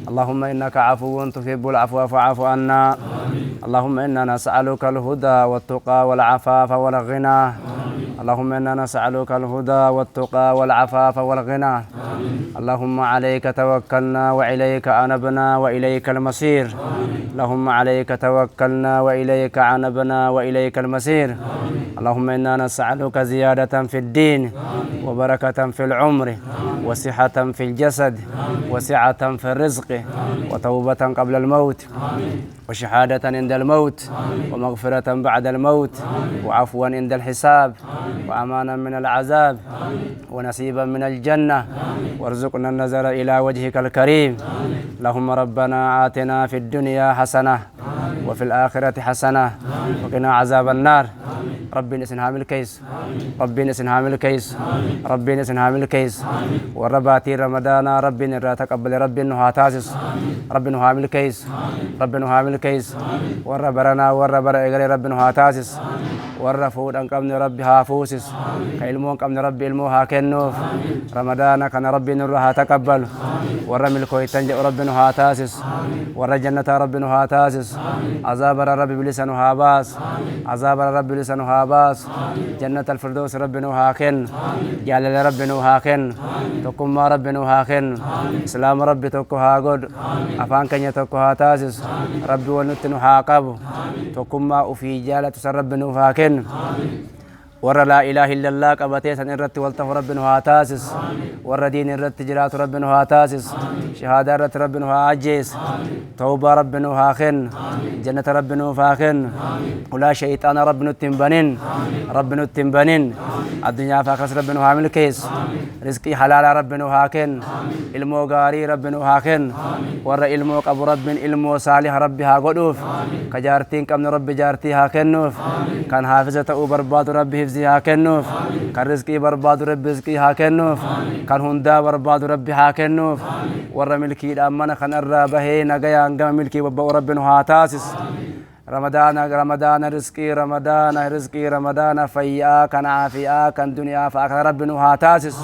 اللهم إنك عفو تحب العفو فاعف عنا. اللهم إنا نسألك الهدى والتقى والعفاف والغنى. اللهم إنا نسألك الهدى والتقى والعفاف والغنى. اللهم عليك توكلنا وإليك أنبنا وإليك المصير. اللهم عليك توكلنا وإليك عنبنا وإليك المصير. اللهم إنا نسألك زيادة في الدين وبركة في العمر وصحة في الجسد وسعة في الرزق وتوبة قبل الموت وشهادة عند الموت ومغفرة بعد الموت وعفوا عند الحساب وأمانا من العذاب ونصيبا من الجنة وارزقنا النظر إلى وجهك الكريم. اللهم ربنا آتنا في الدنيا حسنة وفي الآخرة حسنة وقنا عذاب النار. ربي نسنها من الكيس، ربي نسنها من الكيس، ربي نسنها من الكيس. ورباتي رمضان ربي نرى تقبل ربي نها تاسس، ربي نها من الكيس، ربي نها من الكيس. وربرنا وربر إغري ربي نها تاسس. ورفود أن قمن ربي هافوسس كإلمون قمن ربي إلموها كنوف. رمضان كان ربي نرها تقبل. ورمي الكويتنج ربي نها تاسس. ورجنة ربي نها تاسس. عذاب ربي بلسانها باس، عذاب ربي لسانها باس. جنة الفردوس ربي نها كن، جلال ربي نها كن، تقوم ما ربي نها كن. إسلام ربي تقوها قد، أفان كن تقوها تاسس. ربي ونت نها قبو، تقوم ما أفي جالة ربي نها كن. ورا لا إله إلا الله قبتي سن الرت والتف ربنا هاتاسس. ورا دين الرت جرات ربنا هاتاسس. شهادة رت ربنا هاجيس. توبة ربنا هاخن. جنة ربنا فاخن. ولا شيطان ربنا التنبنين، ربنا التنبنين. الدنيا فاخس ربنا هامل كيس. رزقي حلال ربنا هاكن. علمو غاري ربنا هاكن. ورا علمو قبو رب علمو صالح ربي هاقودوف. كجارتين كمن ربي جارتي هاكنوف. كان حافظة برباد ربي حفظي هاكنوف. كان رزقي برباد ربي رزقي هاكنوف. كان هندا برباد ربي هاكنوف. ورا ملكي الأمانة كان الرابهي نقيا انقام ملكي وبو ربنا هاتاسس. رمضان رمضان رزقي رمضان رزقي رمضان فيا كان عافيا كان دنيا فاخر ربنا هاتاسس.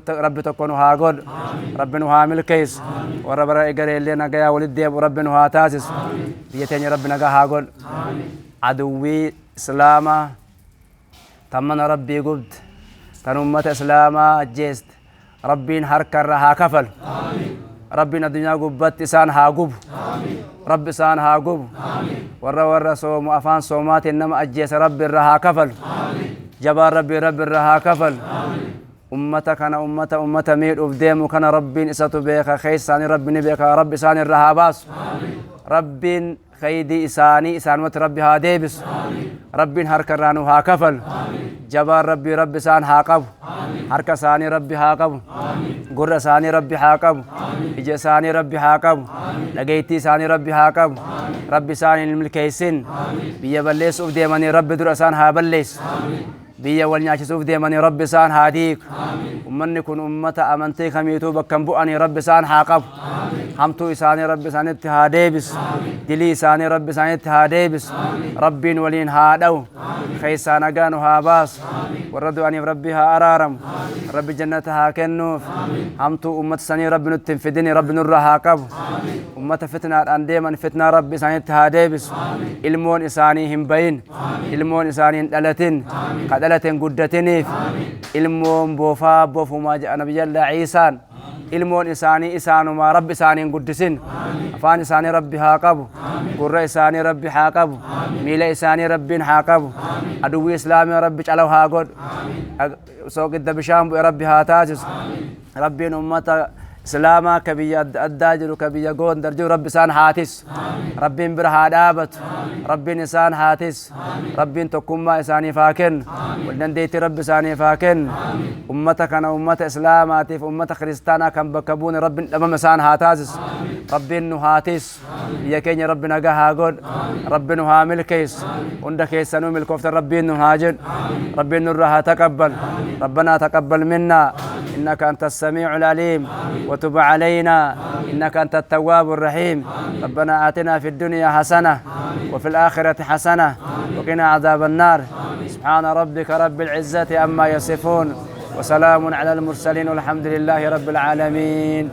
ربي تكون هاقول ربنا هامل كيس. وربنا إقري اللي نقيا ولدي ربنا هاتاسس. بيتين ربنا هاقول عدوي إسلاما تمن ربي قبد تن أمة إسلاما أجيست ربين حركة رها كفل. ربنا الدنيا قبت إسان هاقب، رب إسان هاقب. ورا صوم أفان صومات إنما أجيس ربي رها كفل. جبار ربي رها كفل. أمة كان أمة ميل أفديم كان ربين إساتو بيخا خيساني ربي بيخا رب إساني رها باس. ربين خيدي إساني إسان مت ربي هاديبس. ربين هركا رانو هاكفل. جبار ربي رب سان هاقب. هركا ساني ربي هاقب. قر ساني ربي هاقب. إجا ساني ربي هاقب. لقيتي ساني ربي هاقب. ربي ساني الملكيسين. بيا بليس أفديماني ربي درسان هابليس. بيا والنياش أفديماني ربي سان هاديك. أمني كن أمة أمنتي خميتو بكم بؤني ربي سان هاقب. همتو إساني ربي سان اتهاديبس. دلي إساني ربي سان اتهاديبس. ربين ولين هادو خيسان أغانو هاباس. وردواني ربها أرارم. ربي جنتها كنوف. همتو أمة ساني ربي نتنفدني ربي نرها قب. أمة فتنة أنديما فتنة ربي ساني اتهاديبس. علمون إساني هم بين، علمون إساني دلتين قدلتين قدتينيف. علمون بوفا بوفو ما جاء نبي الله عيسان. علمون إساني إسانو ما ربي إساني قدسين. أفان إساني ربي هاقب. قرر إساني ربي حاقب. ميلا إساني ربي حاقب. أدوي إسلامي ربي جعلو هاقود. سوق الدبشام ربي هاتاجس. ربي أمة إسلاما كبيا الداجر كبيا قون درجو ربي سان هاتس. ربي برها دابت. ربي نسان هاتس. ربي تكما إساني فاكن. ولنديت ربي ساني فاكن. أمتك أنا أمة إسلاماتي أمة خريستانا كم بكبون ربي لما مسان هاتازس. ربي نهاتس. يكين ربي نجاها قد. ربي نهامل كيس. عندك يسنو ملكوفت ربي نهاجن. ربي نرها تقبل. ربنا تقبل منا إنك أنت السميع العليم وتب علينا إنك أنت التواب الرحيم. ربنا آتنا في الدنيا حسنة وفي الآخرة حسنة وقنا عذاب النار. سبحان ربك رب العزة عما يصفون وسلام على المرسلين والحمد لله رب العالمين.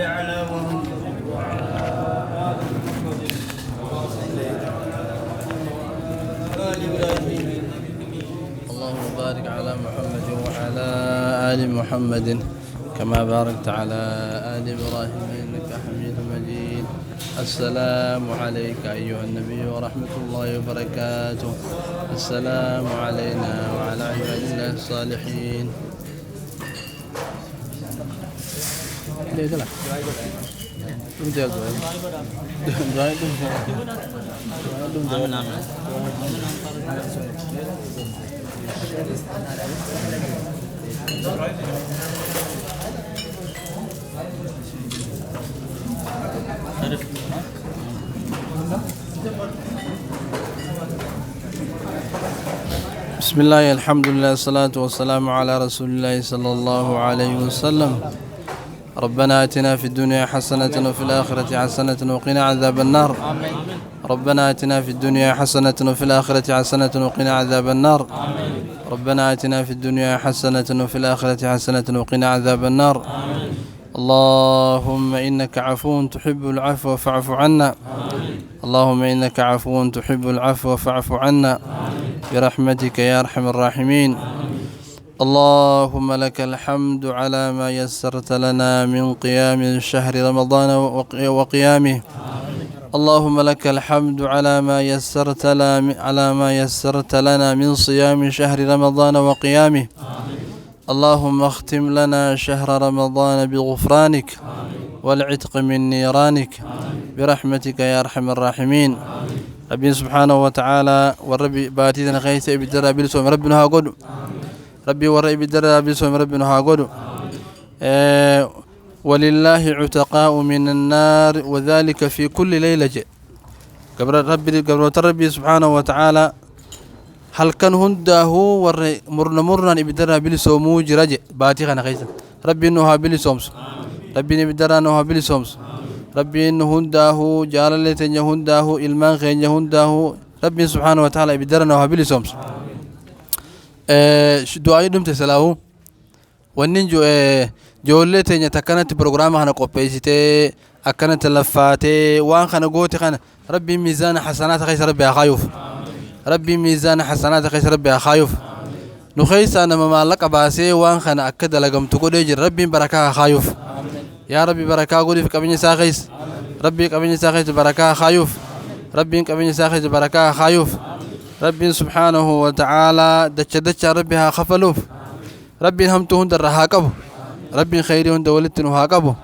على محمد وعلى آل محمد آل إبراهيم. اللهم بارك على محمد وعلى آل محمد كما باركت على آل إبراهيم إنك حميد مجيد. السلام عليك أيها النبي ورحمة الله وبركاته. السلام علينا وعلى عباد الله الصالحين. بسم الله الحمد لله الصلاة والسلام على رسول الله صلى الله عليه وسلم. ربنا آتنا في الدنيا حسنة وفي الآخرة حسنة وقنا عذاب النار. ربنا آتنا في الدنيا حسنة وفي الآخرة حسنة وقنا عذاب النار. ربنا آتنا في الدنيا حسنة وفي الآخرة حسنة وقنا عذاب النار. اللهم إنك عفو تحب العفو فاعف عنا. اللهم إنك عفو تحب العفو فاعف عنا برحمتك يا أرحم الراحمين. اللهم لك الحمد على ما يسرت لنا من قيام شهر رمضان وقيامه. اللهم لك الحمد على ما يسرت لنا من صيام شهر رمضان وقيامه. اللهم اختم لنا شهر رمضان بغفرانك والعتق من نيرانك برحمتك يا أرحم الراحمين. ربي سبحانه وتعالى والربي باتينا خيث بدر بلسوم ربنا هاقول ربي ورأي بدر بلسوم ربنا هاقول ولله عتقاء من النار وذلك في كل ليلة. قبل ربي سبحانه وتعالى هل كان هنده مرنا بدر بلسوم جرج باتينا خيث ربي إنه بلسومس ربي بدر إنه بلسومس ربي إنه هنده جاللة هنده إلمان خين هنده ربي سبحانه وتعالى بدرنا بلسومس. دعاء دم تسلاه وننجو جولة يتكنت برنامج هنا كوبيسته أكنت لفاته وان خنا قوتي خنا ربي ميزان حسنات خيس ربي أخايف. ربي ميزان حسنات خيس ربي أخايف. نخيس أنا ممالك أباسي وان خنا أكد لقم تقول يجر ربي بركة أخايف. يا ربي بركة قولي في كابين ساخيس ربي كابين ساخيس بركة خايف. ربي كابين ساخيس بركة خايف. ربي سبحانه وتعالى دتش ربي خفلوف. ربي همتهن درهاكبه. ربي خيرهن دولتن وهاكبه.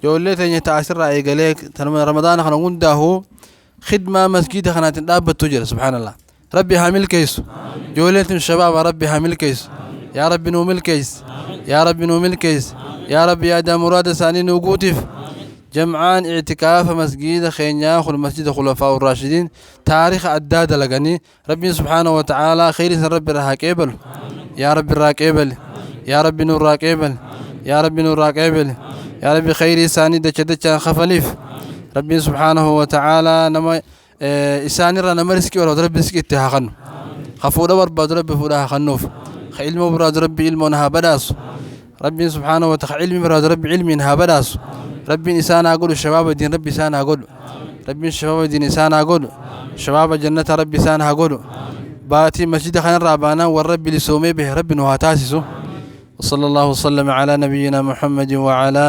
جولتن يتعسر رأي قليك تنم رمضان خنا عنده خدمة مسجد خنا تنابة تجر سبحان الله. ربي حامل كيس جولتن الشباب ربي حامل كيس. يا ربي نومل كيس يا ربي نومل كيس يا ربي يا دا مراد ثاني نوقوتف جمعان اعتكاف مسجد خينيا خل مسجد خلفاء الراشدين تاريخ عداد لغني. ربي سبحانه وتعالى خير ربي راكيبل يا ربي راكيبل يا ربي نور راكيبل يا ربي نور راكيبل يا ربي خير ثاني دچ خفليف. ربي سبحانه وتعالى نما إساني رانا مرسكي ولا ربي سكي تهخن خفودا ورباد ربي فودا خنوف علم براد ربي علمها بداس. ربي سبحانه وتعالى علم براد ربي علمها بداس. ربي إنسان أقول الشباب الدين ربي إنسان أقول ربي الشباب الدين إنسان أقول شباب الجنة ربي إنسان أقول باتي مسجد خان رابانا والرب لسومي به ربي نهاتاسسه. وصلى الله وسلم على نبينا محمد وعلى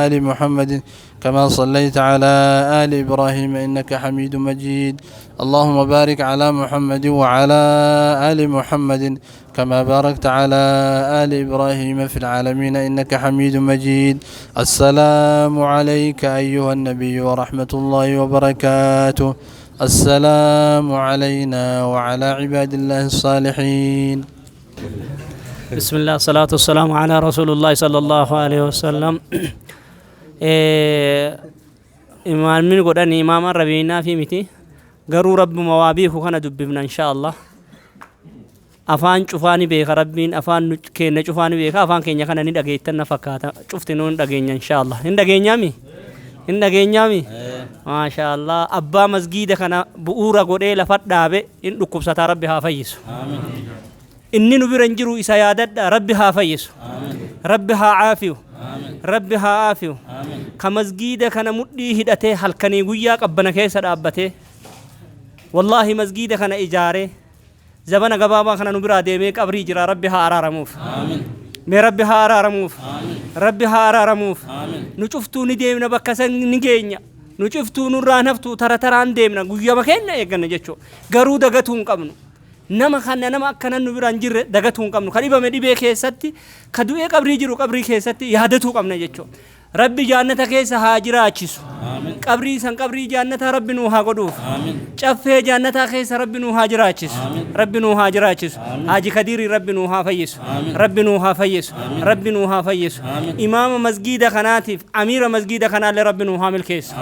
آل محمد كما صليت على آل إبراهيم إنك حميد مجيد. اللهم بارك على محمد وعلى آل محمد كما باركت على آل إبراهيم في العالمين إنك حميد مجيد. السلام عليك أيها النبي ورحمة الله وبركاته. السلام علينا وعلى عباد الله الصالحين. بسم الله الصلاة والسلام على رسول الله صلى الله عليه وسلم. إمام من قدان إمام ربينا في متي قروا رب موابيه كان دببنا إن شاء الله. أفان شوفاني بيك ربين أفان كين شوفاني بيك أفان كين يكنا ندقيتنا فكاتا شفتنون دقينا إن شاء الله ندقينا مي ما شاء الله. أبا مسجد كنا بؤورا قدي لفت دابه إن ركوب ستا ربها فيس إني نبرنجرو إسيادة ربها فيس ربها عافيو ربها عافيو كمسجد كان مدي هدته هل كان يقويا قبنا كيس دابته والله مسجد كان إجارة زبنا قبابا كان نبرا ديمك أبري جرا ربها أرارموف مي ربها أرارموف ربها أرارموف نشوفتو نديمنا بكسن نجينا نشوفتو نرانفتو ترى تران ديمنا قويا بكينا يجنا جتشو قرو دقتهم قبنا nama kana nama akkana nu biraan jirre dagatuun qabnu kan dhibame dhibee keessatti ka du'ee qabrii jiru qabrii keessatti yaadatuu qabna jechuudha rabbi jannata keessa haa jiraachisu qabrii san qabrii jannata rabbi nu haa godhuuf caffee jannata keessa rabbi nu haa jiraachisu rabbi nu haa jiraachisu haji kadiri rabbi nu haa fayyisu rabbi nu haa fayyisu rabbi nu haa fayyisu imaama masgida kanaatiif amiira masgida kanaalle rabbi nu haa milkeessu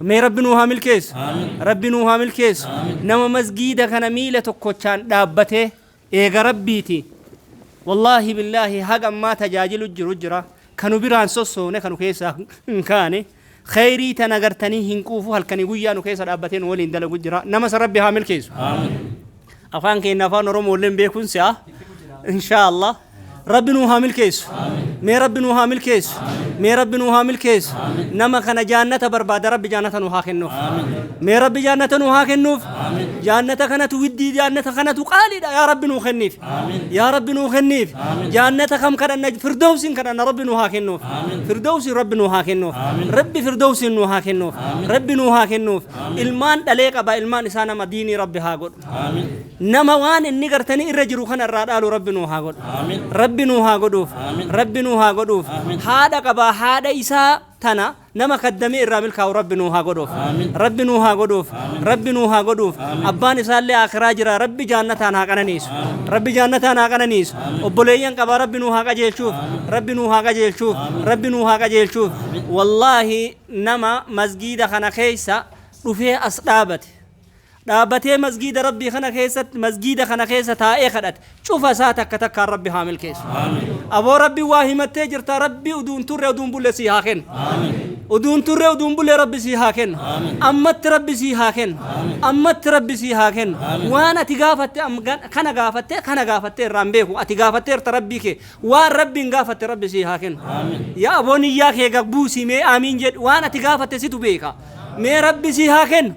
mee rabbi nu haa milkeessu rabbi nu haa milkeessu nama masgida kana miila tokkochaan dhaabbatee eega rabbiiti wallahi billahi haga ammaa tajaajilu jiru jira kanu biraan sossoone kanu keessa hinkaane khayrii tan agartanii hinquufu halkanii guyyaa nu keessa dhaabbateen waliin dalagu jira nama san rabbi haa milkeessu afaan keenya afaan oromoo illeen beekuun si'a inshaa Allah ربي نوها ملكيس مي ربي نوها ملكيس مي ربي نوها ملكيس نما كان جنة برباد ربي جنة نوها كنوف مي ربي جنة نوها كنوف جنة كانت ودي جنة كانت قالدة يا ربي نو خنيف يا ربي نو خنيف جنة كم كان فردوس كان ربي نوها كنوف فردوس ربي نوها كنوف ربي فردوس نوها كنوف ربي نوها كنوف المان دليق با المان إسانا مديني ربي هاقول نما وان إني قرتني الرجل خنا الرادال ربي نوها قول ربي نوها قدوف ربي نوها قدوف هذا كبا هذا إساء تنا نما قدمي الرامل كاو ربي نوها قدوف ربي نوها قدوف ربي نوها قدوف أبان إسال لي آخر جرا ربي جنة أنا كنانيس ربي جنة أنا كنانيس وبليان كبا ربي نوها كجيل شوف ربي نوها كجيل شوف ربي نوها كجيل شوف والله نما مسجد خنا خيسا رفيع أصحابته دابتي مسجد ربي خنا كيست مسجد خنا كيست تاء خدت شوف ساتك تك ربي حامل كيس أبو ربي واهمة تجرت ربي ودون تر ودون بول سيهاكن ودون تر ودون بول ربي سيهاكن أمت ربي سيهاكن أمت ربي سيهاكن وانا تجافت كنا جافت رامبيه أتجافت تربيك وربي جافت ربي سيهاكن يا أبوني يا كي جبوسي مي آمين جد وانا تجافت سيتو بيكا مي ربي سيهاكن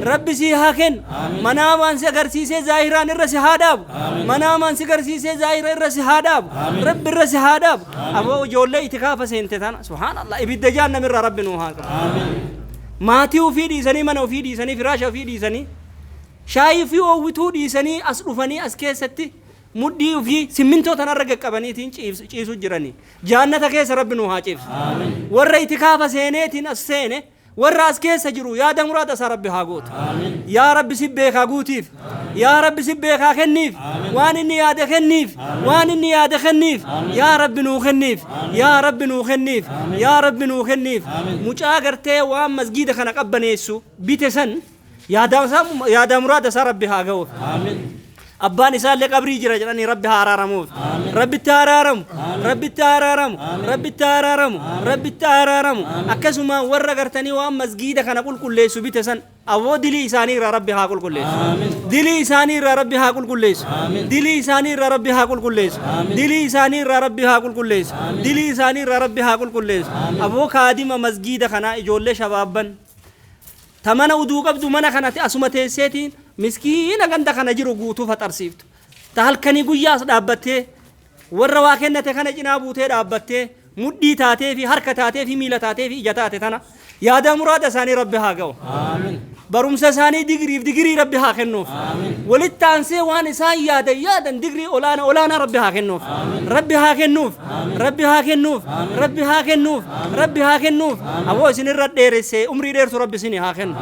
ربي سيهاكن منامان سيغرسي سي ظاهران الرسي هاداب منامان سيغرسي سي ظاهر الرسي هاداب ربي الرسي هاداب أبو جولي اتكافة سينتتان سبحان الله إبدا جانا من ربي نوهاك ماتيو في دي سني منو في دي سني فراشا في دي سني شايف في ووتو دي سني أصرفني أسكيستي مدي في سمنتو تنرق قبني تين چيسو جراني جانة كيس ربي نوها چيف ور اتكافة سينيتين السيني والراس كيس جرو يا دم مراد ربي هاغوت يا ربي سبيك هاغوتيف يا ربي سبيك هاخنيف وان اني يا دخنيف وان اني يا دخنيف يا ربي نو خنيف يا ربي نو خنيف يا ربي نو خنيف مچاغرتي وان مسجد خنا قبنيسو بيتسن يا دم مراد ربي هاغوت امين أبان إسال لك أبري جرا جراني ربي هارارموف ربي تارارم ربي تارارم ربي تارارم ربي تارارم أكسما ورّا قرتني وام مسجد خنا قول كل ليس بيتسن أو دلي إساني ربي هاقول كل ليس دلي إساني ربي هاقول كل ليس دلي إساني ربي هاقول كل ليس دلي إساني ربي هاقول كل ليس دلي إساني ربي هاقول كل ليس أبو خادم مسجد خنا إجول شبابن ثمن ودوق بدو منا خنا أسمته سيتين مسكين أغندا خنا جرو غوتو فترسيفت تهل كني غياس دابته ورواكنه خنا جنابوته دابته مدي تاتي في حركتاته في ميلتاته في اجتاته تنا يا دا مراد ثاني ربي هاغو امين برمس ثاني دغري ربي هاخنوف ولتانسي وان سان يا دغري اولانا ربي هاخنوف ربي هاخنوف ربي هاخنوف ربي هاخنوف ربي هاخنوف ابو سن رد ديرسي عمري دير ربي سن هاخن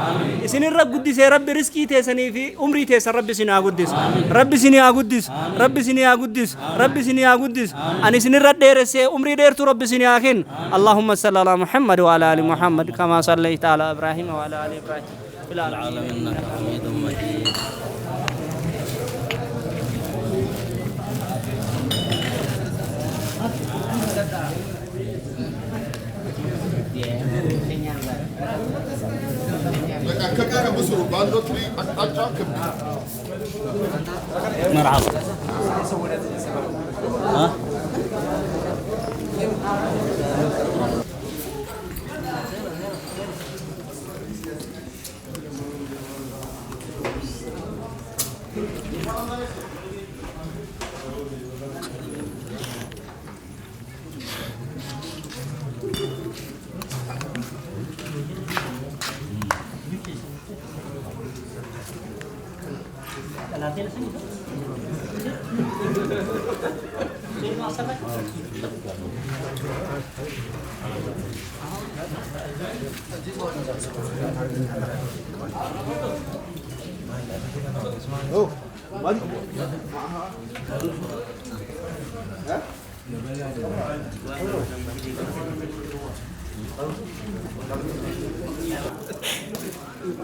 سن رب قدس ربي رزقي تسني في عمري تس ربي سن اقدس ربي سن اقدس ربي سن اقدس ربي سن اقدس اني سن رد ديرسي عمري دير ربي سن هاخن اللهم صل على محمد وعلى ال محمد كما صليت على ابراهيم وعلى ال ابراهيم في العالمين انك حميد مجيد مرحبا ها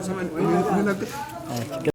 Sama